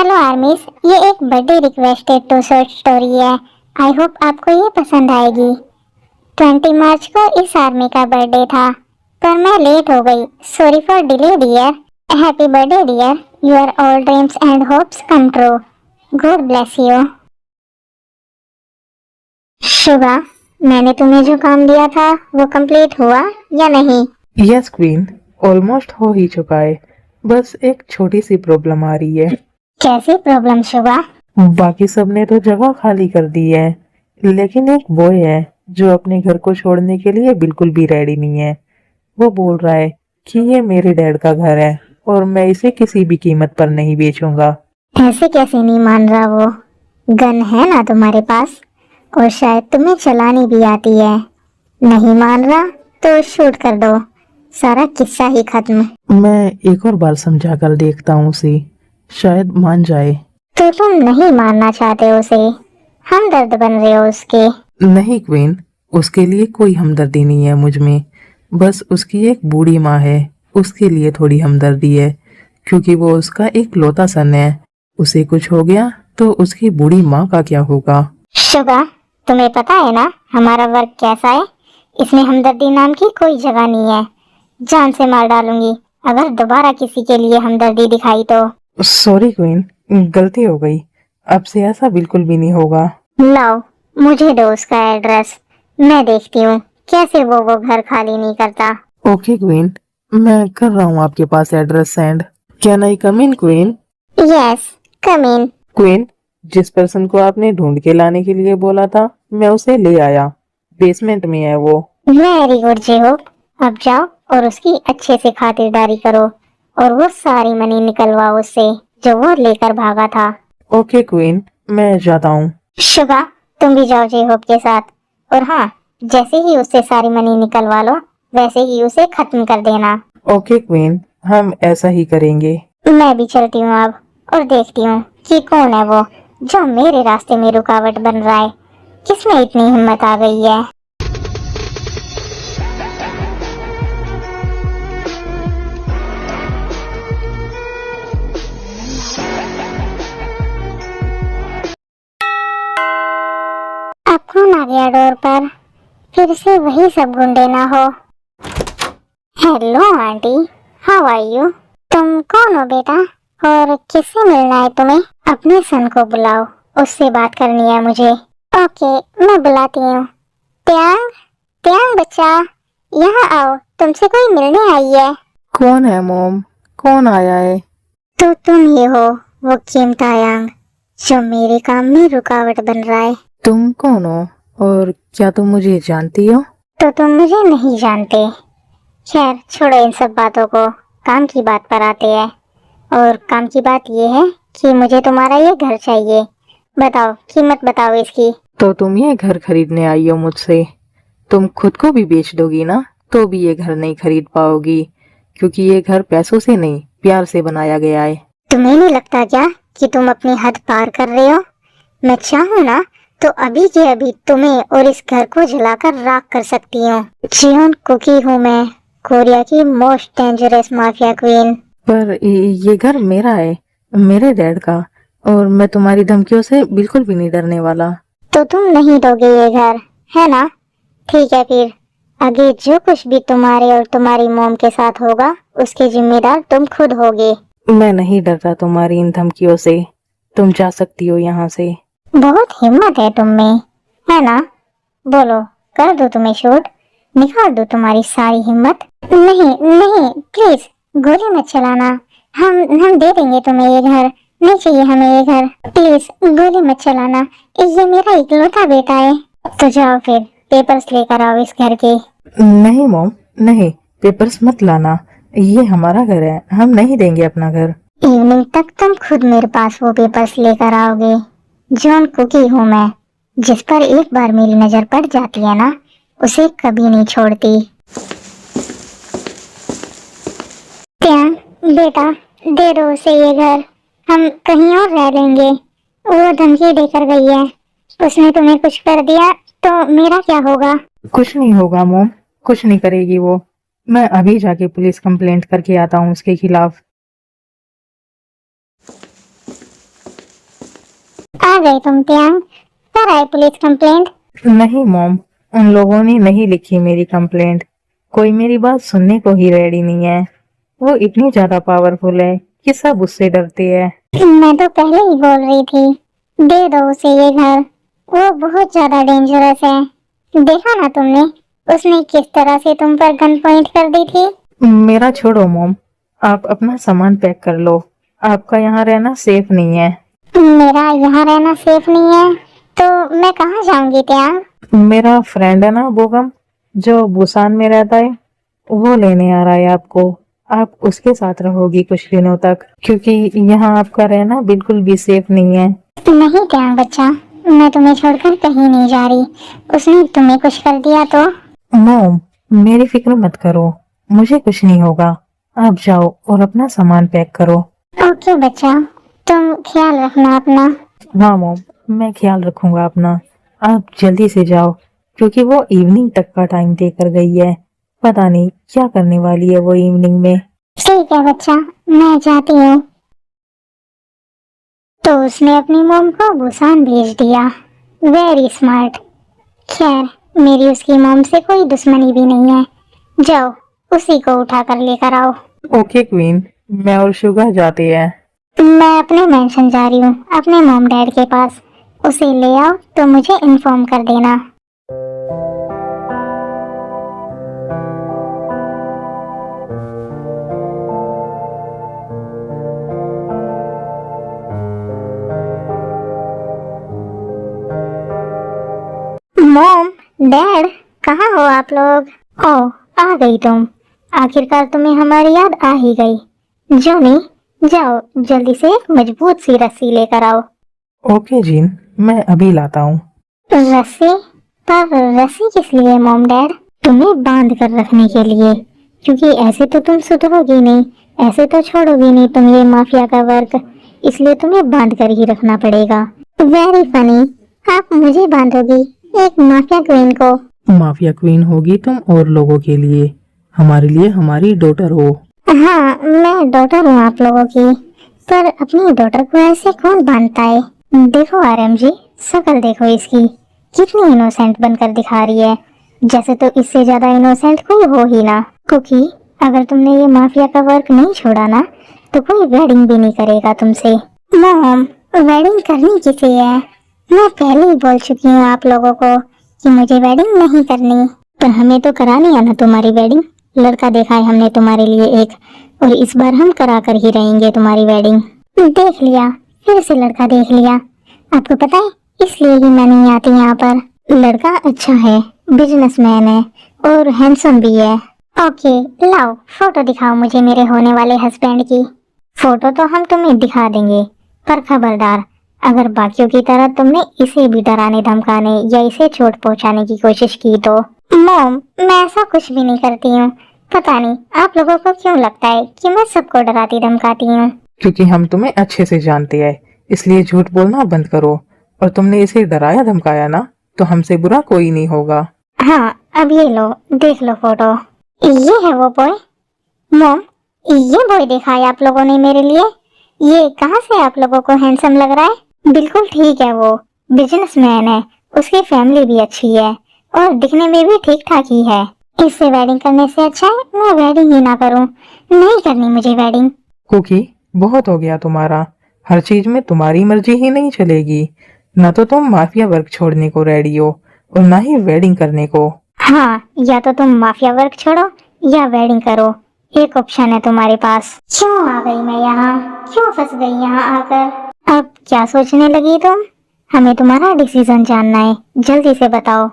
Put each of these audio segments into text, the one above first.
Hello armies, ये एक birthday requested to short story है। आई होप आपको ये पसंद आएगी। 20 मार्च को इस आर्मी का बर्थडे था, पर मैं लेट हो गई। Sorry for delay dear. Happy birthday dear, your all dreams and hopes come true. God bless you. Shubha, मैंने तुम्हें जो काम दिया था वो कंप्लीट हुआ या नहीं? यस क्वीन, ऑलमोस्ट हो ही चुका है। बस एक छोटी सी प्रॉब्लम आ रही है। कैसी प्रॉब्लम शुभा? बाकी सब ने तो जगह खाली कर दी है, लेकिन एक बॉय है जो अपने घर को छोड़ने के लिए बिल्कुल भी रेडी नहीं है। वो बोल रहा है कि ये मेरे डैड का घर है और मैं इसे किसी भी कीमत पर नहीं बेचूंगा। ऐसे कैसे नहीं मान रहा वो? गन है ना तुम्हारे पास, और शायद तुम्हें चलानी भी आती है। नहीं मान रहा तो शूट कर दो, सारा किस्सा ही खत्म। मैं एक और बार समझा कर देखता हूँ उसे, शायद मान जाए। तो तुम नहीं मानना चाहते उसे, हमदर्द बन रहे हो उसके? नहीं क्वीन, उसके लिए कोई हमदर्दी नहीं है मुझ में। बस उसकी एक बूढ़ी माँ है, उसके लिए थोड़ी हमदर्दी है, क्योंकि वो उसका एक लौता सन है। उसे कुछ हो गया तो उसकी बूढ़ी माँ का क्या होगा? शुभा, तुम्हें पता है ना हमारा वर्क कैसा है? इसमें हमदर्दी नाम की कोई जगह नहीं है। जान से मार डालूंगी अगर दोबारा किसी के लिए हमदर्दी दिखाई तो। सॉरी क्वीन, गलती हो गई। अब से ऐसा बिल्कुल भी नहीं होगा। लाओ, मुझे दो उसका एड्रेस, मैं देखती हूँ कैसे वो घर खाली नहीं करता। ओके क्वीन, मैं कर रहा हूँ आपके पास address send. Can I come in queen? Yes, come in. Queen, जिस पर्सन को आपने ढूंढ के लाने के लिए बोला था, मैं उसे ले आया। बेसमेंट में है वो। Very good J Hope. अब जाओ और उसकी अच्छे से खातिरदारी करो, और वो सारी मनी निकलवाओ उससे जो वो लेकर भागा था। ओके क्वीन, मैं जाता हूँ। शुभा, तुम भी जाओ जेहोप के साथ। और हाँ, जैसे ही उससे सारी मनी निकलवा लो वैसे ही उसे खत्म कर देना। ओके क्वीन, हम ऐसा ही करेंगे। मैं भी चलती हूँ अब, और देखती हूँ कि कौन है वो जो मेरे रास्ते में रुकावट बन रहा है। किसमें इतनी हिम्मत आ गई है? अब कौन आ गया डोर पर? फिर से वही सब गुंडे ना हो। Hello aunty, how are you? तुम कौन हो बेटा, और किससे मिलना है तुम्हें? अपने सन को बुलाओ, उससे बात करनी है मुझे। ओके, मैं बुलाती हूँ। त्यांग, त्यांग बच्चा, यहाँ आओ, तुमसे कोई मिलने आई है। कौन है मॉम? कौन आया है? तो तुम ही हो वो किम तायांग जो मेरे काम में रुकावट बन रहा है। तुम कौन हो और क्या तुम मुझे जानती हो? तो तुम मुझे नहीं जानते। खैर छोड़ो इन सब बातों को, काम की बात पर आते हैं। और काम की बात ये है कि मुझे तुम्हारा ये घर चाहिए। बताओ, कीमत बताओ इसकी। तो तुम ये घर खरीदने आई हो मुझसे? तुम खुद को भी बेच दोगी ना तो भी ये घर नहीं खरीद पाओगी, क्योंकि ये घर पैसों से नहीं प्यार से बनाया गया है। तुम्हें नहीं लगता क्या कि तुम अपनी हद पार कर रहे हो? मैं चाहूँ ना तो अभी के अभी तुम्हें और इस घर को जलाकर राख कर सकती हूँ। जियोन कुकी हूँ मैं, कोरिया की मोस्ट डेंजरस माफिया क्वीन। पर ये घर मेरा है, मेरे डैड का, और मैं तुम्हारी धमकियों से बिल्कुल भी नहीं डरने वाला। तो तुम नहीं दोगे ये घर, है ना? ठीक है फिर, आगे जो कुछ भी तुम्हारे और तुम्हारी मोम के साथ होगा उसके जिम्मेदार तुम खुद होगे। मैं नहीं डरता तुम्हारी इन धमकियों से। तुम जा सकती हो यहाँ से। बहुत हिम्मत है तुम में, है ना? बोलो, कर दो तुम्हें शूट, निकाल दो तुम्हारी सारी हिम्मत। नहीं नहीं, प्लीज गोली मत चलाना। हम दे देंगे तुम्हें ये घर। नहीं चाहिए हमें ये घर, प्लीज गोली मत चलाना। ये मेरा इकलौता बेटा है। तो जाओ फिर, पेपर्स लेकर आओ इस घर के। नहीं मॉम, नहीं, पेपर्स मत लाना। ये हमारा घर है, हम नहीं देंगे अपना घर। इवनिंग तक तुम खुद मेरे पास वो पेपर्स लेकर आओगे। जॉन कुकी हूँ मैं, जिस पर एक बार मेरी नजर पड़ जाती है ना, उसे कभी नहीं छोड़ती। त्यान, बेटा, दे दो उसे ये घर, हम कहीं और रह लेंगे। वो धमकी देकर गई है, उसने तुम्हें कुछ कर दिया तो मेरा क्या होगा? कुछ नहीं होगा मॉम, कुछ नहीं करेगी वो। मैं अभी जाके पुलिस कंप्लेंट करके आता हूँ उसके खिलाफ। गई तुम त्यांग? कर आए पुलिस कंप्लेंट? नहीं मॉम, उन लोगों ने नहीं लिखी मेरी कंप्लेंट। कोई मेरी बात सुनने को ही रेडी नहीं है। वो इतनी ज्यादा पावरफुल है कि सब उससे डरते हैं। मैं तो पहले ही बोल रही थी, दे दो उसे ये घर। वो बहुत ज्यादा डेंजरस है। देखा ना तुमने, उसने किस तरह से तुम पर गन पॉइंट कर दी थी। मेरा छोड़ो मॉम, आप अपना सामान पैक कर लो। आपका यहाँ रहना सेफ नहीं है। मेरा यहाँ रहना सेफ नहीं है तो मैं कहाँ जाऊंगी त्यांग? मेरा फ्रेंड है ना बोगम, जो बुसान में रहता है, वो लेने आ रहा है आपको। आप उसके साथ रहोगी कुछ दिनों तक, क्योंकि यहाँ आपका रहना बिल्कुल भी सेफ नहीं है। नहीं त्यांग बच्चा, मैं तुम्हें छोड़कर कहीं नहीं जा रही। उसने तुम्हें कुछ कर दिया तो? मॉम, मेरी फिक्र मत करो, मुझे कुछ नहीं होगा। आप जाओ और अपना सामान पैक करो। ओके बच्चा, तुम ख्याल रखना अपना। हाँ मॉम, मैं ख्याल रखूंगा अपना। आप जल्दी से जाओ, क्योंकि वो इवनिंग तक का टाइम देकर गई है। पता नहीं क्या करने वाली है वो इवनिंग में। ठीक है बच्चा, मैं जाती हूँ। तो उसने अपनी मॉम को बुसान भेज दिया। Very smart. खैर, मेरी उसकी मॉम से कोई दुश्मनी भी नहीं है। जाओ, उसी को उठा कर लेकर आओ। ओके क्वीन, मैं और शुगा जाते हैं। मैं अपने मेंशन जा रही हूँ, अपने मॉम डैड के पास। उसे ले आओ तो मुझे इन्फॉर्म कर देना। मॉम, डैड, कहाँ हो आप लोग? ओह, आ गई तुम। आखिरकार तुम्हें हमारी याद आ ही गई। जोनी, जाओ जल्दी से एक मजबूत सी रस्सी लेकर आओ। ओके जीन, मैं अभी लाता हूँ। रस्सी? पर रस्सी किस लिए मॉम डैड? तुम्हें बांध कर रखने के लिए, क्योंकि ऐसे तो तुम सुधरोगी नहीं, ऐसे तो छोड़ोगी नहीं तुम ये माफिया का वर्क, इसलिए तुम्हें बांध कर ही रखना पड़ेगा। वेरी फनी, आप मुझे बांधोगी, एक माफिया क्वीन को? माफिया क्वीन होगी तुम और लोगों के लिए, हमारे लिए हमारी डॉटर हो। हाँ, मैं डॉटर हूँ आप लोगों की, पर अपनी डॉटर को ऐसे कौन बांधता है? देखो आरएमजी, शक्ल देखो इसकी, कितनी इनोसेंट बनकर दिखा रही है, जैसे तो इससे ज्यादा इनोसेंट कोई हो ही ना। क्योंकि अगर तुमने ये माफिया का वर्क नहीं छोड़ा ना, तो कोई वेडिंग भी नहीं करेगा तुमसे। मॉम, वेडिंग करनी किसे है? मैं पहले ही बोल चुकी हूँ आप लोगों को कि मुझे वेडिंग नहीं करनी। पर हमें तो करानी है ना तुम्हारी वेडिंग। लड़का देखा है हमने तुम्हारे लिए एक, और इस बार हम करा कर ही रहेंगे तुम्हारी वेडिंग। देख लिया, फिर से लड़का देख लिया। आपको पता है, इसलिए ही मैं नहीं आती यहाँ पर। लड़का अच्छा है, बिजनेसमैन है और हैंडसम भी है। ओके, लाओ फोटो दिखाओ मुझे मेरे होने वाले हस्बैंड की। फोटो तो हम तुम्हें दिखा देंगे, पर खबरदार, अगर बाकियों की तरह तुमने इसे भी डराने धमकाने या इसे चोट पहुंचाने की कोशिश की तो। मॉम, मैं ऐसा कुछ भी नहीं करती हूँ। पता नहीं आप लोगों को क्यों लगता है कि मैं सबको डराती धमकाती हूँ। क्योंकि हम तुम्हें अच्छे से जानते हैं, इसलिए झूठ बोलना बंद करो। और तुमने इसे डराया धमकाया ना, तो हमसे बुरा कोई नहीं होगा। हाँ, अब ये लो, देख लो फोटो। ये है वो बॉय। मॉम, ये बॉय देखा है आप लोगों ने मेरे लिए? ये कहाँ से आप लोगों को हैंडसम लग रहा है? बिल्कुल ठीक है, वो बिजनेसमैन है, उसकी फैमिली भी अच्छी है और दिखने में भी ठीक ठाक ही है। इससे वेडिंग करने से अच्छा है मैं वेडिंग ही ना करूं। नहीं करनी मुझे वेडिंग। कुकी, बहुत हो गया तुम्हारा। हर चीज में तुम्हारी मर्जी ही नहीं चलेगी। ना तो तुम माफिया वर्क छोड़ने को रेडी हो और ना ही वेडिंग करने को। हाँ, या तो तुम माफिया वर्क छोड़ो या वेडिंग करो, एक ऑप्शन है तुम्हारे पास। क्यों आ गई मैं यहाँ? क्यों फंस गई यहाँ आकर? अब क्या सोचने लगी तुम? हमें तुम्हारा डिसीजन जानना है, जल्दी से बताओ।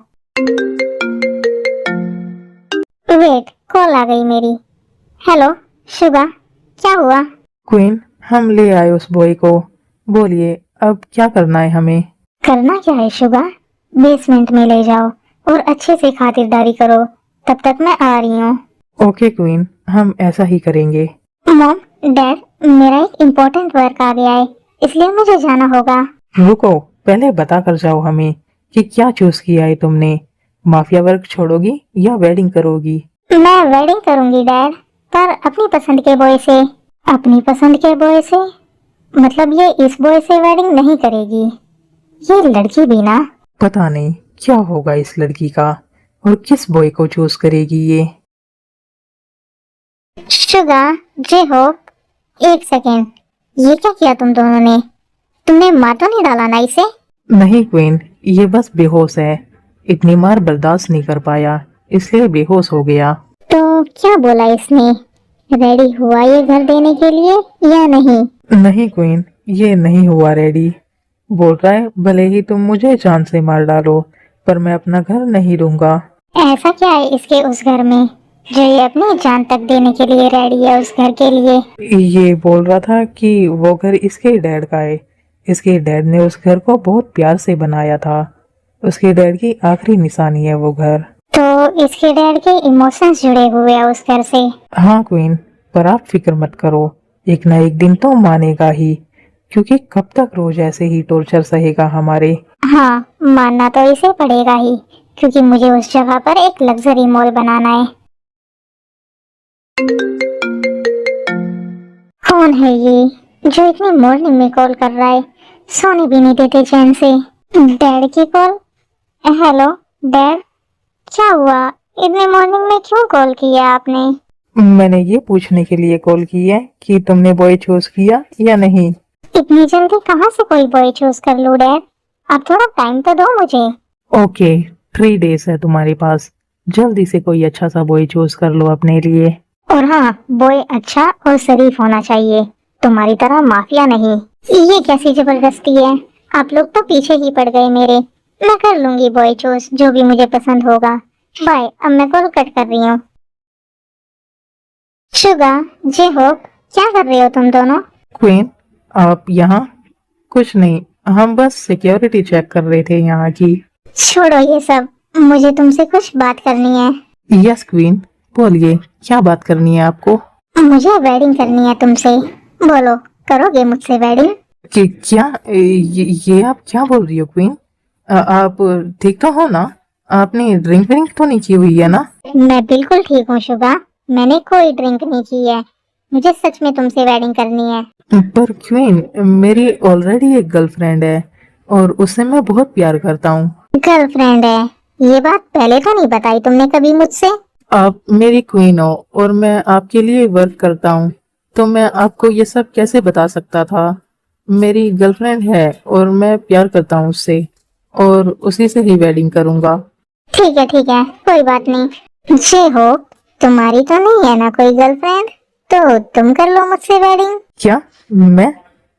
वेट, कॉल आ गई मेरी। हेलो शुगा, क्या हुआ? क्वीन, हम ले आए उस बॉय को। बोलिए, अब क्या करना है हमें? करना क्या है शुगा? बेसमेंट में ले जाओ और अच्छे से खातिरदारी करो, तब तक मैं आ रही हूँ। ओके क्वीन, हम ऐसा ही करेंगे। मॉम, डैड, मेरा एक इम्पोर्टेंट वर्क आ गया है, इसलिए मुझे जाना होगा। रुको, पहले बता कर जाओ हमें कि क्या चूज किया है तुमने। माफिया वर्क छोड़ोगी या वेडिंग करोगी? मैं वेडिंग करूंगी डैड, पर अपनी पसंद के बॉय से। अपनी पसंद के बॉय से? मतलब ये इस बॉय से वेडिंग नहीं करेगी? ये लड़की भी ना। पता नहीं क्या होगा इस लड़की का और किस बॉय को चूज करेगी ये। शुगा, जे हो, एक सेकेंड, ये क्या किया तुम दोनों ने? तुमने मार तो नहीं डाला ना इसे? नहीं क्वीन, ये बस बेहोश है। इतनी मार बर्दाश्त नहीं कर पाया इसलिए बेहोश हो गया। तो क्या बोला इसने? रेडी हुआ ये घर देने के लिए या नहीं? नहीं क्वीन, ये नहीं हुआ रेडी। बोल रहा है भले ही तुम मुझे जान से मार डालो पर मैं अपना घर नहीं दूंगा। ऐसा क्या है इसके उस घर में जो ये अपनी जान तक देने के लिए रेडी है उस घर के लिए? ये बोल रहा था कि वो घर इसके डैड का है। इसके डैड ने उस घर को बहुत प्यार से बनाया था। उसके डैड की आखिरी निशानी है वो घर। तो इसके डैड के इमोशंस जुड़े हुए हैं उस घर से। हाँ क्वीन, पर आप फिक्र मत करो, एक ना एक दिन तो मानेगा ही, क्योंकि कब तक रोज ऐसे ही टॉर्चर सहेगा हमारे। हाँ, मानना तो इसे पड़ेगा ही, क्योंकि मुझे उस जगह पर एक लग्जरी मॉल बनाना है। कौन है ये जो इतनी मॉर्निंग में कॉल कर रहा है? सोने भी नहीं देते चैन से। डैड की कॉल। हेलो डैड, क्या हुआ? इतने मॉर्निंग में क्यों कॉल किया आपने? मैंने ये पूछने के लिए कॉल की है कि तुमने बॉय चूज किया या नहीं। इतनी जल्दी कहाँ से कोई बॉय चूज कर लूं डैड? आप थोड़ा टाइम तो दो मुझे। ओके, 3 डेज है तुम्हारे पास, जल्दी से कोई अच्छा सा बॉय चूज कर लो अपने लिए। और हाँ, बॉय अच्छा और शरीफ होना चाहिए, तुम्हारी तरह माफिया नहीं। ये कैसी जबरदस्ती है? आप लोग तो पीछे ही पड़ गए मेरे। मैं कर लूंगी बॉय चूज जो भी मुझे पसंद होगा। बाय, अब मैं कॉल कट कर रही हूँ। शुगा, जे होप, क्या कर रहे हो तुम दोनों? क्वीन, आप यहाँ? कुछ नहीं, हम बस सिक्योरिटी चेक कर रहे थे यहाँ की। छोड़ो ये सब, मुझे तुमसे कुछ बात करनी है। यस क्वीन, बोलिए क्या बात करनी है आपको। मुझे वेडिंग करनी है तुमसे। बोलो, करोगे मुझसे वेडिंग? कि क्या ये आप क्या बोल रही हो क्वीन? आप ठीक तो हो ना? आपने ड्रिंक व्रिंक तो नहीं की हुई है ना? मैं बिल्कुल ठीक हूँ शुगा, मैंने कोई ड्रिंक नहीं की है। मुझे सच में तुमसे वेडिंग करनी है। पर क्वीन, मेरी ऑलरेडी एक गर्लफ्रेंड है और उससे मैं बहुत प्यार करता हूँ। गर्लफ्रेंड है? ये बात पहले तो नहीं बताई तुमने कभी मुझसे। आप मेरी क्वीन हो और मैं आपके लिए वर्क करता हूँ, तो मैं आपको ये सब कैसे बता सकता था? मेरी गर्लफ्रेंड है और मैं प्यार करता हूँ उससे और उसी से ही वेडिंग करूंगा। ठीक है, कोई बात नहीं। जे हो, तुम्हारी तो नहीं है ना कोई गर्लफ्रेंड, तो तुम कर लो मुझसे वेडिंग। क्या? मैं?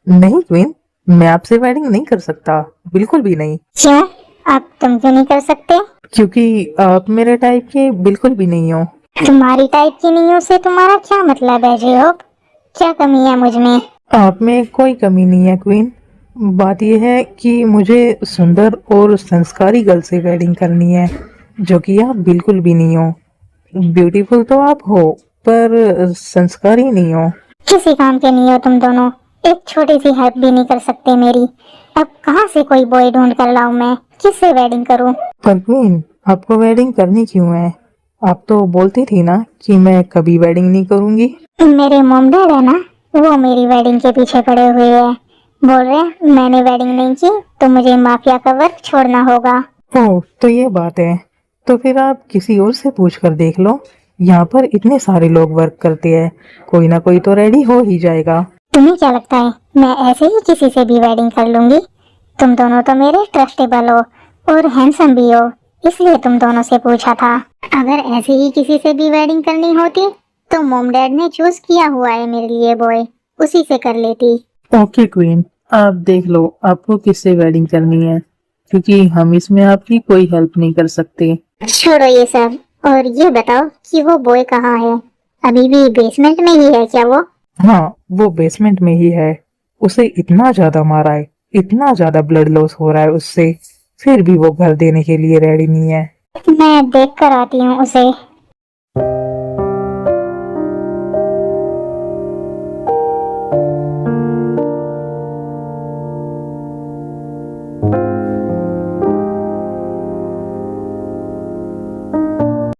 नहीं क्वीन, मैं आपसे वेडिंग नहीं कर सकता, बिल्कुल भी नहीं। क्यों? अब तुम क्यों नहीं कर सकते? क्योंकि आप मेरे टाइप के बिल्कुल भी नहीं हो। तुम्हारी टाइप की नहीं हो से तुम्हारा क्या मतलब है जे हो? क्या कमी है मुझ में? आप में कोई कमी नहीं है क्वीन। बात यह है कि मुझे सुंदर और संस्कारी गर्ल से वेडिंग करनी है, जो कि आप बिल्कुल भी नहीं हो। ब्यूटीफुल तो आप हो पर संस्कारी नहीं हो। किसी काम के नहीं हो तुम दोनों। एक छोटी सी हेल्प भी नहीं कर सकते मेरी। अब कहाँ से कोई बॉय ढूंढ कर लाऊं मैं? किससे वेडिंग करूं? पर क्वीन, आपको वेडिंग करनी क्यों है? आप तो बोलती थी ना कि मैं कभी वेडिंग नहीं करूंगी। मेरे मॉम डैड है ना, वो मेरी वेडिंग के पीछे पड़े हुए हैं। बोल रहे हैं मैंने वेडिंग नहीं की तो मुझे माफिया का वर्क छोड़ना होगा। ओह, तो ये बात है। तो फिर आप किसी और से पूछ कर देख लो। यहाँ पर इतने सारे लोग वर्क करते हैं, कोई ना कोई तो रेडी हो ही जाएगा। तुम्हें क्या लगता है मैं ऐसे ही किसी से भी वेडिंग कर लूंगी? तुम दोनों तो मेरे ट्रस्टेबल हो और हैंडसम भी हो, इसलिए तुम दोनों से पूछा था। अगर ऐसे ही किसी से भी वेडिंग करनी होती तो मॉम डैड ने चूज किया हुआ है मेरे लिए बॉय, उसी से कर लेती। ओके क्वीन, आप देख लो आपको किससे वेडिंग करनी है, क्योंकि हम इसमें आपकी कोई हेल्प नहीं कर सकते। छोड़ो ये सब और ये बताओ कि वो बॉय कहाँ है? अभी भी बेसमेंट में ही है क्या वो? हाँ, वो बेसमेंट में ही है। उसे इतना ज्यादा मारा है, इतना ज्यादा ब्लड लॉस हो रहा है उससे, फिर भी वो घर देने के लिए रेडी नहीं है। मैं देख कर आती हूँ उसे।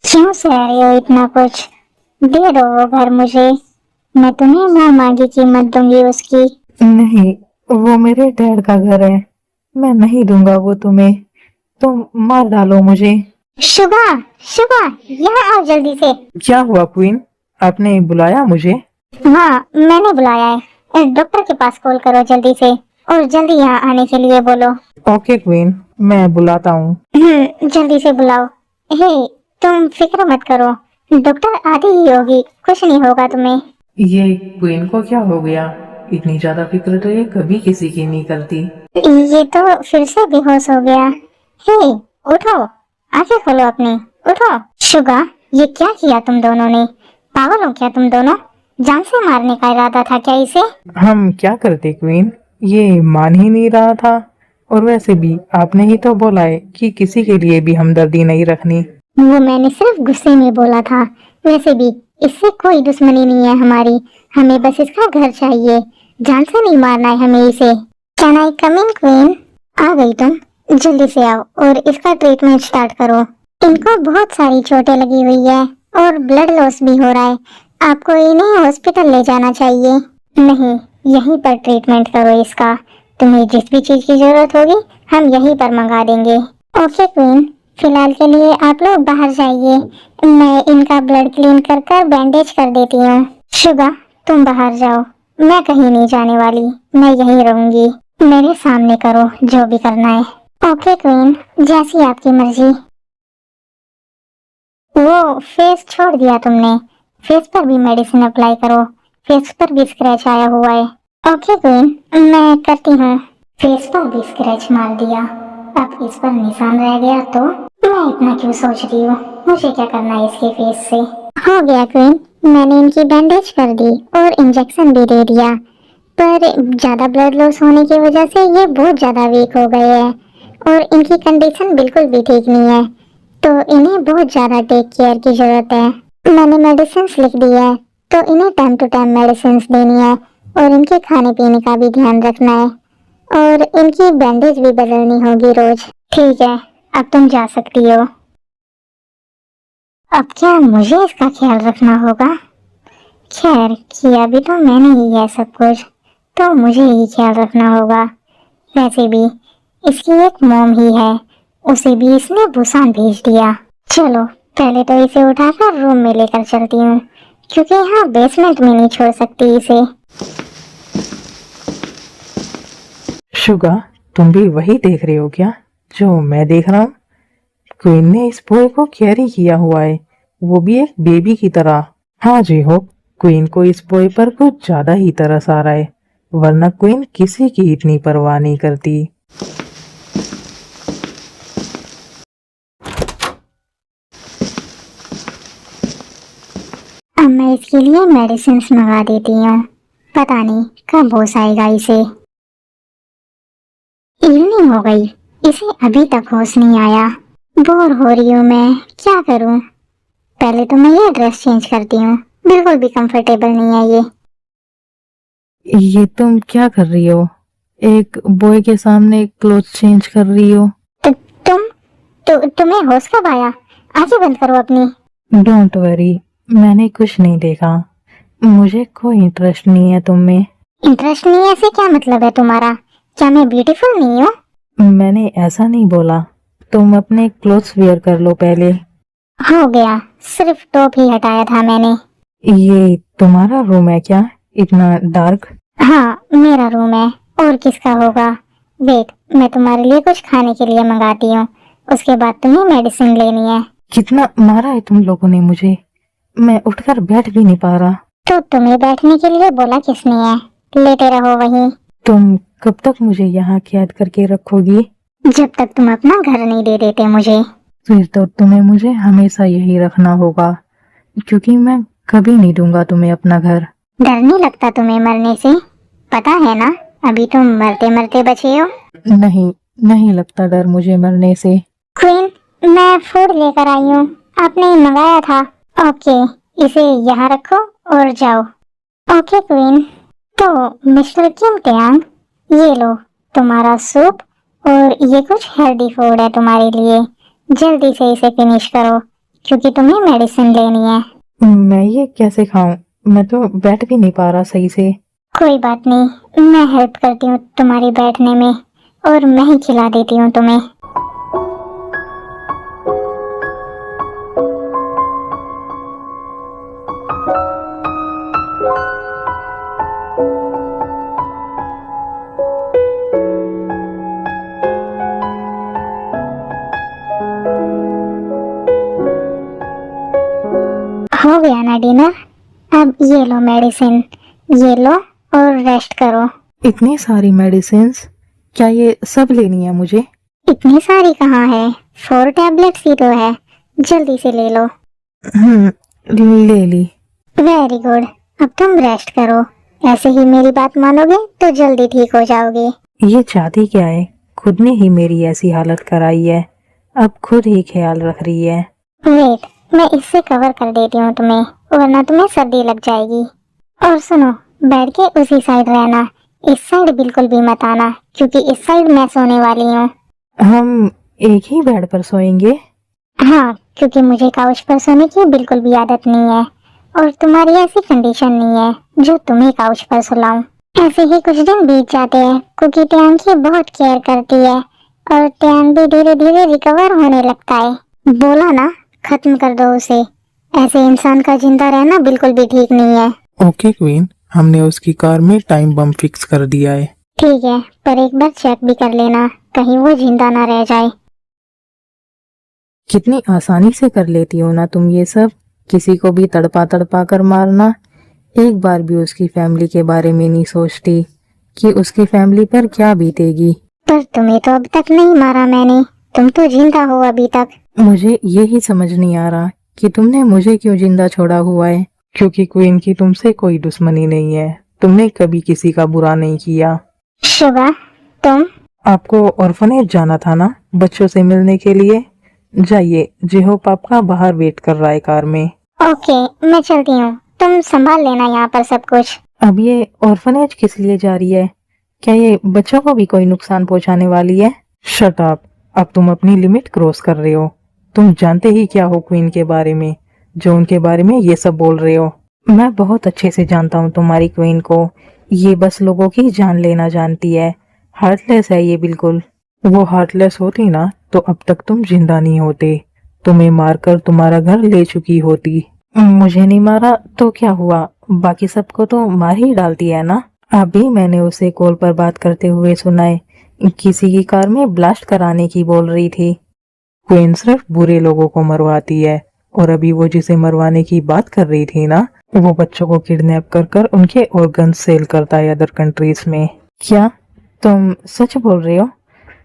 क्यों सह रहे हो इतना कुछ? दे दो वो घर मुझे, मैं तुम्हें ना मांगी कीमत दूंगी उसकी। नहीं, वो मेरे डैड का घर है। मैं नहीं दूंगा वो तुम्हें। तुम मार डालो मुझे। शुगा, शुगा, यहाँ आओ जल्दी से। क्या हुआ क्वीन? आपने बुलाया मुझे? हाँ, मैंने बुलाया है। डॉक्टर के पास कॉल करो जल्दी से, और जल्दी यहाँ आने के लिए बोलो। ओके क्वीन, मैं बुलाता हूँ। जल्दी से बुलाओ। हे, तुम फिक्र मत करो, डॉक्टर आती ही होगी, कुछ नहीं होगा तुम्हें। ये क्वीन को क्या हो गया? इतनी ज्यादा फिक्र तो ये कभी किसी की नहीं करती। ये तो फिर से बेहोश हो गया। हे, उठो, आंखें खोलो अपनी, उठो। शुगा, ये क्या किया तुम दोनों ने? पागल हो क्या तुम दोनों? जान से मारने का इरादा था क्या इसे? हम क्या करते क्वीन, ये मान ही नहीं रहा था। और वैसे भी आपने ही तो बोला है कि किसी के लिए भी हमदर्दी नहीं रखनी। वो मैंने सिर्फ गुस्से में बोला था। वैसे भी इससे कोई दुश्मनी नहीं है हमारी, हमें बस इसका घर चाहिए, जान से नहीं मारना है हमें इसे। Can I come in queen? आ गई तुम, जल्दी से आओ और इसका ट्रीटमेंट स्टार्ट करो। इनको बहुत सारी चोटें लगी हुई है और ब्लड लॉस भी हो रहा है, आपको इन्हें हॉस्पिटल ले जाना चाहिए। नहीं, यहीं पर ट्रीटमेंट करो इसका, तुम्हें जिस भी चीज की जरूरत होगी हम यहीं पर मंगा देंगे। ओके क्वीन, फिलहाल के लिए आप लोग बाहर जाइए, मैं इनका ब्लड क्लीन कर कर बैंडेज कर देती हूँ। शुगा, तुम बाहर जाओ, मैं कहीं नहीं जाने वाली, मैं यहीं रहूंगी। मेरे सामने करो जो भी करना है। ओके क्वीन, जैसी आपकी मर्जी। वो फेस छोड़ दिया तुमने, फेस पर भी मेडिसिन अप्लाई करो, फेस पर भी स्क्रैच आया हुआ है। ओके क्वीन, मैं करती हूँ। फेस पर भी स्क्रैच मार दिया, अब इस पर निशान रह गया तो मैं इतना क्यों सोच रही हूँ, मुझे क्या करना है इसके फेस से। हो गया क्वीन, मैंने इनकी बैंडेज कर दी और इंजेक्शन भी दे दिया, पर ज्यादा ब्लड लॉस होने की वजह से ये बहुत ज्यादा वीक हो गए हैं और इनकी कंडीशन बिल्कुल भी ठीक नहीं है, तो इन्हें बहुत ज्यादा टेक केयर की जरूरत है। मैंने मेडिसिन लिख दी है, तो इन्हें टाइम टू टाइम मेडिसिन देनी है और इनके खाने पीने का भी ध्यान रखना है और इनकी बैंडेज भी बदलनी होगी रोज। ठीक है, अब तुम जा सकती हो। अब क्या मुझे इसका ख्याल रखना होगा? खैर, किया भी तो मैंने ही है सब कुछ, तो मुझे ही ख्याल रखना होगा। वैसे भी इसकी एक मॉम ही है, उसे भी इसने बुसान भेज दिया। चलो, पहले तो इसे उठाकर रूम में लेकर चलती हूँ, क्योंकि यहाँ बेसमेंट में नहीं छोड़ सकती इसे। शुगा, तुम भी वही देख रहे हो क्या जो मैं देख रहा हूँ? क्वीन ने इस बॉय को कैरी किया हुआ है, वो भी एक बेबी की तरह। हाँ जी हो, क्वीन को इस बॉय पर कुछ ज्यादा ही तरस आ रहा है, वरना क्वीन किसी की इतनी परवाह नहीं करती। अब मैं इसके लिए मेडिसिन मंगा देती हूँ, पता नहीं कब होश आएगा इसे। इवनिंग हो गई, इसे अभी तक होश नहीं आया। बोर हो रही हूँ मैं, क्या करूँ? पहले तो मैं ये ड्रेस चेंज करती हूँ, बिल्कुल भी कंफर्टेबल नहीं है ये। ये तुम क्या कर रही हो? एक बॉय के सामने क्लोथ चेंज कर रही हो? तो तुम्हें होश कब आया? आंखें बंद करो अपनी। डोंट वरी, मैंने कुछ नहीं देखा, मुझे कोई इंटरेस्ट नहीं है तुम में। इंटरेस्ट नहीं है, ऐसे क्या मतलब है तुम्हारा? क्या मैं ब्यूटीफुल नहीं हूँ? मैंने ऐसा नहीं बोला, तुम अपने क्लोथ्स वेयर कर लो पहले। हो गया, सिर्फ टॉप ही हटाया था मैंने। ये तुम्हारा रूम है क्या, इतना डार्क? हाँ, मेरा रूम है, और किसका होगा। वेट, मैं तुम्हारे लिए कुछ खाने के लिए मंगाती हूँ, उसके बाद तुम्हें मेडिसिन लेनी है। कितना मारा है तुम लोगों ने मुझे, मैं उठकर बैठ भी नहीं पा रहा। तो तुम्हें बैठने के लिए बोला किसने है? लेटे रहो वहीं। तुम कब तक मुझे यहाँ कैद करके रखोगी? जब तक तुम अपना घर नहीं दे देते मुझे। फिर तो तुम्हें मुझे हमेशा यही रखना होगा, क्योंकि मैं कभी नहीं दूंगा तुम्हें अपना घर। डर नहीं लगता तुम्हें मरने से? पता है ना, अभी तुम मरते मरते बचे हो। नहीं, नहीं लगता डर मुझे मरने से। क्वीन, मैं फूड लेकर आई हूँ, आपने मंगाया था। ओके, इसे यहाँ रखो और जाओ। Okay queen. तो मिस्टर किम टैंग, ये लो तुम्हारा सूप, और ये कुछ हेल्दी फूड है तुम्हारे लिए, जल्दी से इसे फिनिश करो, क्योंकि तुम्हें मेडिसिन लेनी है। मैं ये कैसे खाऊं, मैं तो बैठ भी नहीं पा रहा सही से। कोई बात नहीं, मैं हेल्प करती हूँ तुम्हारे बैठने में, और मैं ही खिला देती हूँ तुम्हें। हो गया ना डिनर? अब ये लो मेडिसिन, ये लो और रेस्ट करो। इतनी सारी मेडिसिन, क्या ये सब लेनी है मुझे? इतनी सारी कहाँ है, 4 टैबलेट्स ही तो है, जल्दी से ले लो। ले ली। वेरी गुड, अब तुम रेस्ट करो। ऐसे ही मेरी बात मानोगे तो जल्दी ठीक हो जाओगे। ये चाहती क्या है? खुद ने ही मेरी ऐसी हालत कराई है, अब खुद ही ख्याल रख रही है। वेट, मैं इससे कवर कर देती हूँ तुम्हें, वरना तुम्हें सर्दी लग जाएगी। और सुनो, बेड के उसी साइड रहना, इस साइड बिल्कुल भी मत आना, क्योंकि इस साइड मैं सोने वाली हूँ। हम एक ही बेड पर सोएंगे? हाँ, क्योंकि मुझे काउच पर सोने की बिल्कुल भी आदत नहीं है, और तुम्हारी ऐसी कंडीशन नहीं है जो तुम्हें काउच पर सुलाऊं। ऐसे ही कुछ दिन बीत जाते हैं, क्योंकि टैंग की बहुत केयर करती है, और टैंग भी धीरे धीरे रिकवर होने लगता है। बोला ना, खत्म कर दो उसे, ऐसे इंसान का जिंदा रहना बिल्कुल भी ठीक नहीं है। ओके क्वीन, हमने उसकी कार में टाइम बम फिक्स कर दिया है। ठीक है, पर एक बार चेक भी कर लेना, कहीं वो जिंदा ना रह जाए। कितनी आसानी से कर लेती हो ना तुम ये सब, किसी को भी तड़पा तड़पा कर मारना। एक बार भी उसकी फैमिली के बारे में नहीं सोचती कि उसकी फैमिली पर क्या बीतेगी। पर तुम्हें तो अब तक नहीं मारा मैंने, तुम तो जिंदा हो अभी तक। मुझे ये ही समझ नहीं आ रहा कि तुमने मुझे क्यों जिंदा छोड़ा हुआ है, क्योंकि क्वीन की तुमसे कोई दुश्मनी नहीं है, तुमने कभी किसी का बुरा नहीं किया। शुभा, तुम? आपको ऑर्फनेज जाना था ना बच्चों से मिलने के लिए? जाइए, जेहोप आपका बाहर वेट कर रहा है कार में। ओके, मैं चलती हूँ, तुम संभाल लेना यहाँ पर सब कुछ। अब ये ऑर्फनेज किस लिए जा रही है? क्या ये बच्चों को भी कोई नुकसान पहुंचाने वाली है? शट अप, अब तुम अपनी लिमिट क्रॉस कर रहे हो। तुम जानते ही क्या हो क्वीन के बारे में, जो उनके बारे में ये सब बोल रहे हो। मैं बहुत अच्छे से जानता हूँ तुम्हारी क्वीन को, ये बस लोगों की जान लेना जानती है, हार्टलेस है ये बिल्कुल। वो हार्टलेस होती ना तो अब तक तुम जिंदा नहीं होते, तुम्हें मारकर तुम्हारा घर ले चुकी होती। मुझे नहीं मारा तो क्या हुआ, बाकी सबको तो मार ही डालती है ना। अभी मैंने उसे कॉल पर बात करते हुए सुना है, किसी की कार में ब्लास्ट कराने की बोल रही थी। क्वीन सिर्फ बुरे लोगों को मरवाती है, और अभी वो जिसे मरवाने की बात कर रही थी ना, वो बच्चों को किडनैप कर कर उनके ऑर्गन सेल करता है अदर कंट्रीज में। क्या तुम सच बोल रहे हो?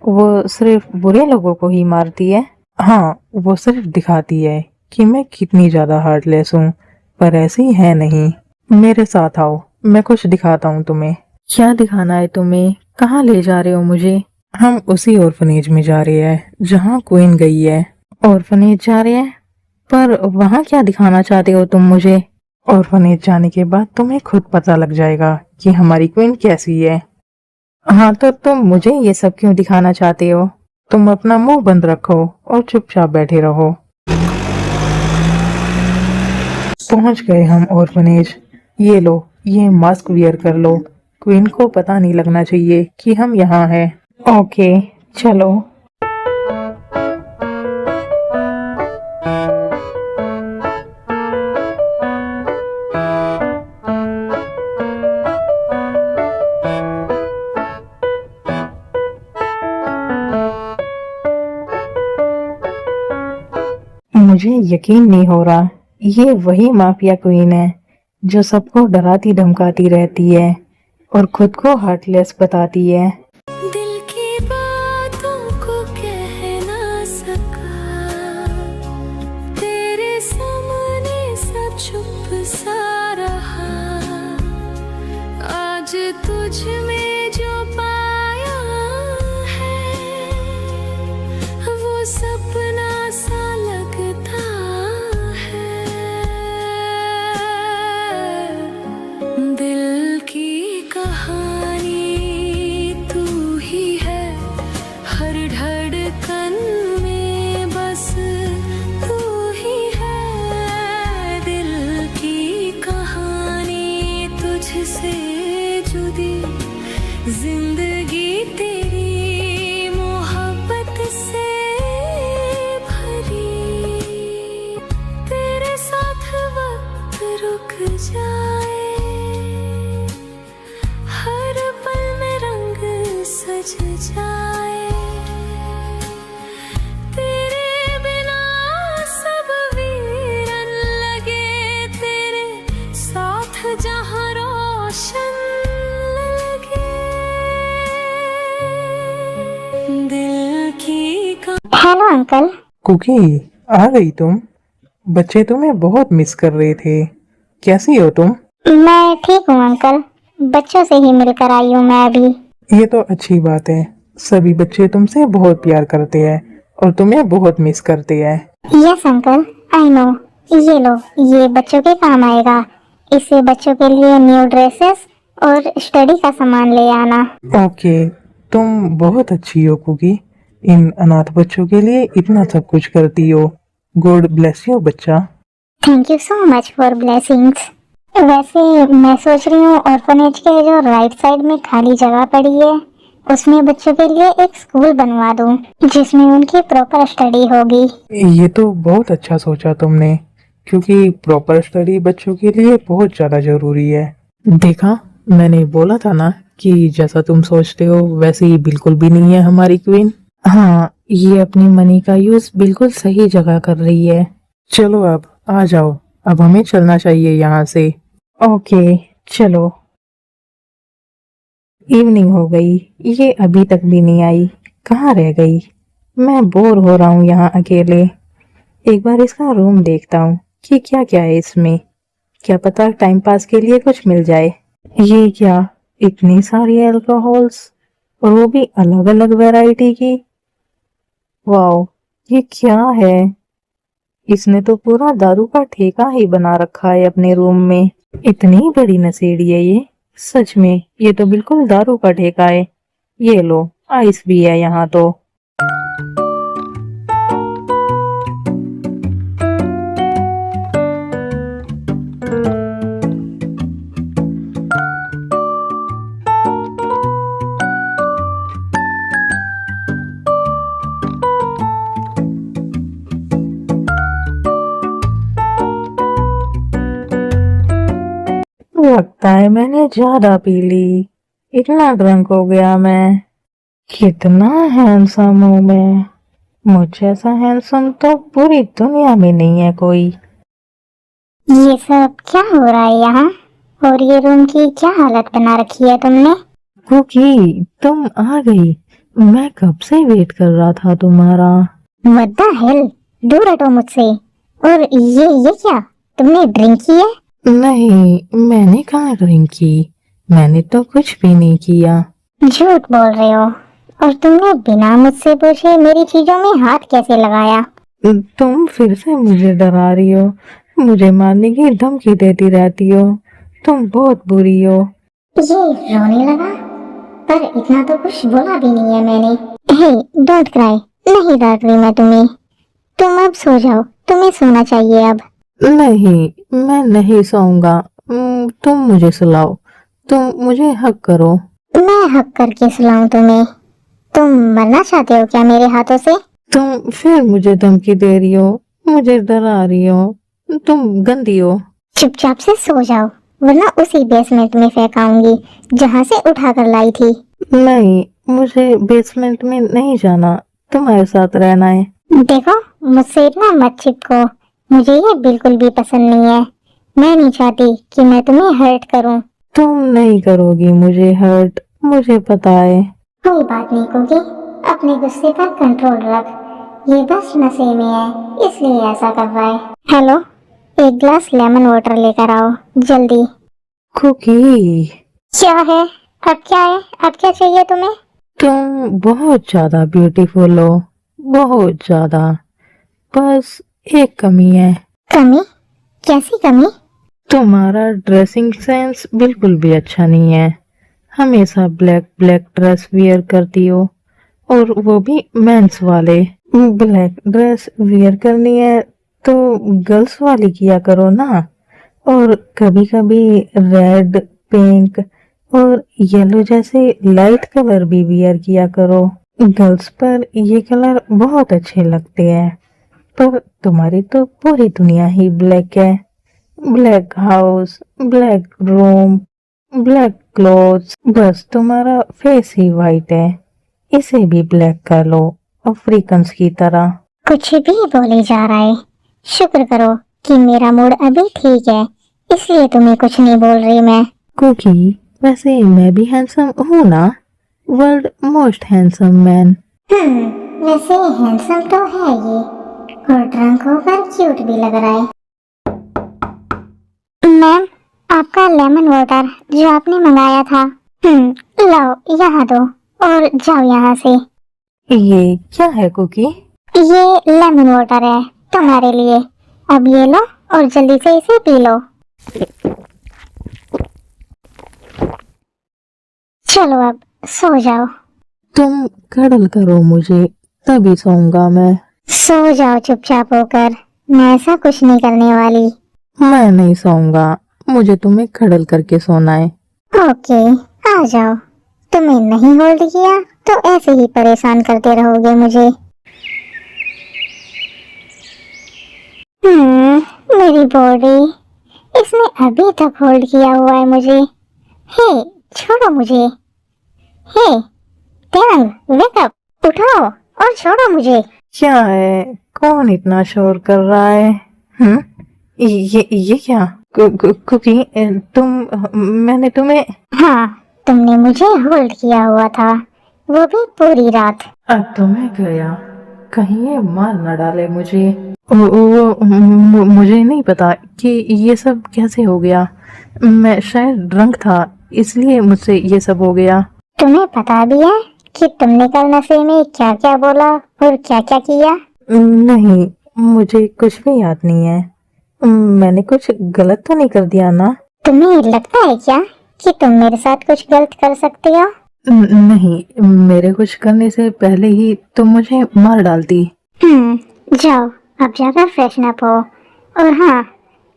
वो सिर्फ बुरे लोगों को ही मारती है? हाँ, वो सिर्फ दिखाती है कि मैं कितनी ज्यादा हार्टलेस हूँ, पर ऐसी है नहीं। मेरे साथ आओ, मैं कुछ दिखाता हूँ तुम्हें। क्या दिखाना है तुम्हें? कहाँ ले जा रहे हो मुझे? हम उसी ऑर्फनेज में जा रहे हैं जहाँ क्वीन गई है। ऑर्फनेज जा रहे हैं? पर वहाँ क्या दिखाना चाहते हो तुम मुझे? ऑर्फनेज जाने के बाद तुम्हें खुद पता लग जाएगा कि हमारी क्वीन कैसी है। हाँ, तो तुम मुझे ये सब क्यों दिखाना चाहते हो? तुम अपना मुंह बंद रखो और चुपचाप बैठे रहो। पहुंच गए हम ऑर्फनेज। ये लो, ये मास्क वियर कर लो, क्वीन को पता नहीं लगना चाहिए कि हम यहाँ हैं। ओके, चलो। मुझे यकीन नहीं हो रहा, ये वही माफिया क्वीन है जो सबको डराती धमकाती रहती है और खुद को हार्टलेस बताती है। दिल की बातों को कह ना सका, तेरे सामने सा चुप सा रहा, आज तुझ में जो पाया है वो सपना सा लगता है। दिल की कहानी तू जाए। तेरे बिना सब वीरन लगे, तेरे साथ जहां रोशन लगे। दिल की हेलो अंकल। कुकी, आ गई तुम? बच्चे तुम्हें बहुत मिस कर रहे थे। कैसी हो तुम? मैं ठीक हूँ अंकल, बच्चों से ही मिलकर आई हूँ मैं अभी। ये तो अच्छी बात है। सभी बच्चे तुमसे बहुत प्यार करते हैं और तुम्हें बहुत मिस करते हैं। Yes uncle, I know. ये लो, ये बच्चों के काम आएगा। इससे बच्चों के लिए न्यू ड्रेसेस और स्टडी का सामान ले आना। ओके, तुम बहुत अच्छी हो कुकी। इन अनाथ बच्चों के लिए इतना सब कुछ करती हो। गॉड ब्लेस यू बच्चा। Thank you so much for blessings. वैसे मैं सोच रही हूँ ऑर्फनेज के जो राइट साइड में खाली जगह पड़ी है, उसमें बच्चों के लिए एक स्कूल बनवा दूँ जिसमें उनकी प्रॉपर स्टडी होगी। ये तो बहुत अच्छा सोचा तुमने, क्योंकि प्रॉपर स्टडी बच्चों के लिए बहुत ज़्यादा ज़रूरी है। देखा, मैंने बोला था ना कि जैसा तुम सोचते हो वैसे ही बिल्कुल भी नहीं है हमारी क्वीन। हाँ, ये अपनी मनी का यूज बिल्कुल सही जगह कर रही है। चलो अब आ जाओ, अब हमें चलना चाहिए यहाँ से। ओके, चलो। इवनिंग हो गई, ये अभी तक भी नहीं आई। कहाँ रह गई? मैं बोर हो रहा हूँ यहाँ अकेले। एक बार इसका रूम देखता हूँ कि क्या क्या है इसमें। क्या पता टाइम पास के लिए कुछ मिल जाए। ये क्या, इतनी सारी अल्कोहल्स, और वो भी अलग अलग वैरायटी की। वाओ, ये क्या है? इसने तो पूरा दारू का ठेका ही बना रखा है अपने रूम में। इतनी बड़ी नशेड़ी है ये। सच में ये तो बिल्कुल दारू का ठेका है। ये लो, आइस भी है यहाँ तो। लगता है मैंने ज्यादा पी ली। इतना ड्रंक हो गया मैं। कितना हैंडसम हूँ मैं। मुझ जैसा हैंडसम तो पूरी दुनिया में नहीं है कोई। ये सब क्या हो रहा है यहाँ? और ये रूम की क्या हालत बना रखी है तुमने? कुकी, तुम आ गई। मैं कब से वेट कर रहा था तुम्हारा। व्हाट द हेल, दूर हटो मुझसे। और ये क्या, तुमने ड्रिंक की है? नहीं, मैंने कहाँ ड्रिंक की। मैंने तो कुछ भी नहीं किया। झूठ बोल रहे हो। और तुमने बिना मुझसे पूछे मेरी चीजों में हाथ कैसे लगाया? तुम फिर से मुझे डरा रही हो। मुझे मारने की धमकी देती रहती हो। तुम बहुत बुरी हो। ये रोने लगा, पर इतना तो कुछ बोला भी नहीं है मैंने। हे, डोंट क्राई। नहीं डांट रही मैं तुम्हें। तुम अब सो जाओ, तुम्हें सोना चाहिए अब। नहीं, मैं नहीं सोऊंगा। तुम मुझे सुलाओ। तुम मुझे हक करो। मैं हक करके सुलाऊं तुम्हें? तुम मरना चाहते हो क्या मेरे हाथों से? तुम फिर मुझे धमकी दे रही हो, मुझे डरा रही हो। तुम गंदी हो। चुपचाप से सो जाओ, वरना उसी बेसमेंट में फेंकाऊंगी जहाँ से उठा कर लाई थी। नहीं, मुझे बेसमेंट में नहीं जाना। तुम्हारे साथ रहना है। देखो, मुझसे इतना मत चिपको। मुझे ये बिल्कुल भी पसंद नहीं है। मैं नहीं चाहती कि मैं तुम्हें हर्ट करूं। तुम नहीं करोगी मुझे हर्ट, मुझे पता है। कोई बात नहीं कुकी, अपने गुस्से पर कंट्रोल रख। ये बस नशे में है, इसलिए ऐसा कर रहा है। हेलो, एक ग्लास लेमन वाटर लेकर आओ जल्दी। कुकी, क्या है? अब क्या है? अब क्या चाहिए तुम्हें? तुम बहुत ज्यादा ब्यूटीफुल हो, बहुत ज्यादा। बस एक कमी है। कमी? कैसी कमी? तुम्हारा ड्रेसिंग सेंस बिल्कुल भी अच्छा नहीं है। हमेशा ब्लैक ब्लैक ड्रेस वियर करती हो, और वो भी मेंस वाले। ब्लैक ड्रेस वियर करनी है तो गर्ल्स वाली किया करो ना। और कभी कभी रेड, पिंक और येलो जैसे लाइट कलर भी वियर किया करो। गर्ल्स पर ये कलर बहुत अच्छे लगते हैं। पर तुम्हारी तो पूरी दुनिया ही ब्लैक है। Black house, black room, black clothes, बस तुम्हारा फेस ही वाइट है। इसे भी ब्लैक कर लो, अफ्रीकन्स की तरह। कुछ भी बोले जा रहा है। शुक्र करो कि मेरा मूड अभी ठीक है, इसलिए तुम्हें कुछ नहीं बोल रही मैं। कुकी, वैसे मैं भी हैंडसम हूँ ना, वर्ल्ड मोस्ट हैंडसम मैन। वैसे हैंडसम तो है ये, और ड्रंक होकर क्यूट भी लग रहा है। मैम, आपका लेमन वाटर जो आपने मंगाया था। लाओ यहाँ दो और जाओ यहाँ से। ये क्या है कुकी? ये लेमन वाटर है तुम्हारे लिए, अब ये लो और जल्दी से इसे पी लो। चलो अब सो जाओ। तुम कडल करो मुझे, तभी सोऊंगा मैं। सो जाओ चुपचाप होकर, मैं ऐसा कुछ नहीं करने वाली। मैं नहीं सोऊंगा, मुझे तुम्हें कडल करके सोना है। ओके, आ जाओ। तुम्हें नहीं होल्ड किया तो ऐसे ही परेशान करते रहोगे मुझे। मेरी बॉडी, इसने अभी तक होल्ड किया हुआ है मुझे। हे, छोड़ो मुझे। हे तेरंग, वेक अप, उठाओ और छोड़ो मुझे। क्या है, कौन इतना शोर कर रहा है? ये क्या? कुकी, मैंने तुम्हें। हाँ, तुमने मुझे होल्ड किया हुआ था, वो भी पूरी रात। अब तो मैं गया, कहीं ये मार न डाले मुझे। मुझे नहीं पता कि ये सब कैसे हो गया। मैं शायद ड्रंक था, इसलिए मुझसे ये सब हो गया। तुम्हें पता भी है कि तुमने कल नशे में क्या क्या बोला और क्या क्या किया? नहीं, मुझे कुछ भी याद नहीं है। मैंने कुछ गलत तो नहीं कर दिया ना? तुम्हें लगता है क्या कि तुम मेरे साथ कुछ गलत कर सकते हो? नहीं, मेरे कुछ करने से पहले ही तुम मुझे मार डालती। जाओ अब जाकर फ्रेशन अप हो, और हाँ,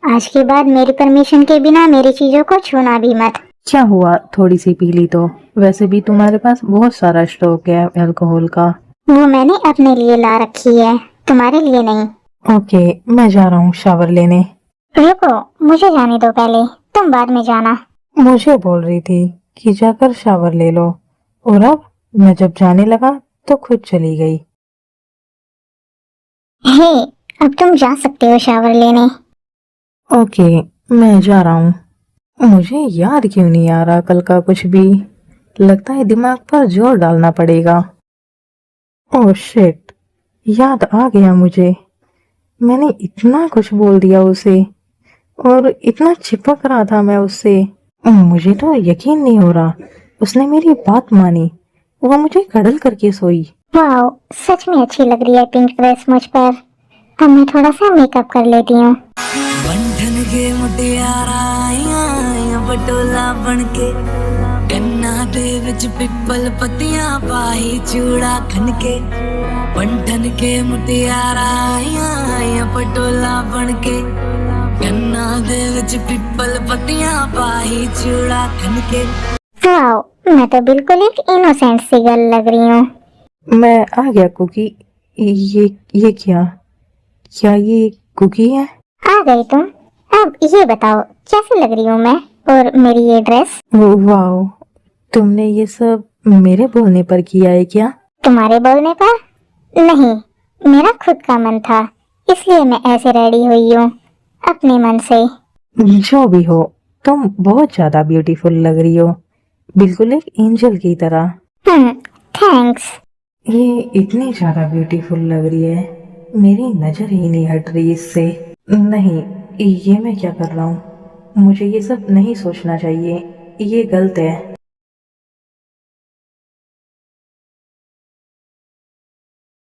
आज के बाद मेरी परमिशन के बिना मेरी चीजों को छूना भी मत। क्या हुआ, थोड़ी सी पी ली तो? वैसे भी तुम्हारे पास बहुत सारा स्टॉक है अल्कोहल का। वो मैंने अपने लिए ला रखी है, तुम्हारे लिए नहीं। ओके, मैं जा रहा हूँ शावर लेने। रुको, मुझे जाने दो पहले, तुम बाद में जाना। मुझे बोल रही थी कि जाकर शावर ले लो, और अब मैं जब जाने लगा तो खुद चली गई। हे, अब तुम जा सकते हो शावर लेने। ओके, मैं जा रहा हूँ। मुझे याद क्यों नहीं आ रहा कल का कुछ भी? लगता है दिमाग पर जोर डालना पड़ेगा। ओह शिट, याद आ गया मुझे। मैंने इतना कुछ बोल दिया उसे, और इतना चिपक रहा था मैं उससे। मुझे तो यकीन नहीं हो रहा उसने मेरी बात मानी, वो मुझे कडल करके सोई। वाओ, सच में अच्छी लग रही है पिंक ड्रेस मुझ पर। अब मैं थोड़ा सा मेकअप कर लेती हूँ। बंधन के मुटियारा आइयां पटोला बनके, गन्ना दे विच पिपल पत्तियां पाई चूड़ा खनके। बंधन के मुटियारा आइयां पटोला बनके, गन्ना दे विच पिपल पत्तियां पाई चूड़ा खनके। वाओ, मैं तो बिल्कुल एक इनोसेंट सी गर्ल लग रही हूँ। मैं आ गया कुकी। ये क्या ये कुकी है? आ गई तुम? अब ये बताओ कैसी लग रही हूँ मैं और मेरी ये ड्रेस? वाओ, तुमने ये सब मेरे बोलने पर किया है क्या? तुम्हारे बोलने पर नहीं, मेरा खुद का मन था, इसलिए मैं ऐसे रेडी हुई हूँ अपने मन से। जो भी हो, तुम बहुत ज्यादा ब्यूटीफुल लग रही हो, बिल्कुल एक एंजल की तरह। थैंक्स। ये इतनी ज्यादा ब्यूटीफुल लग रही है, मेरी नजर ही नहीं हट रही इससे। नहीं, ये मैं क्या कर रहा हूँ? मुझे ये सब नहीं सोचना चाहिए, ये गलत है।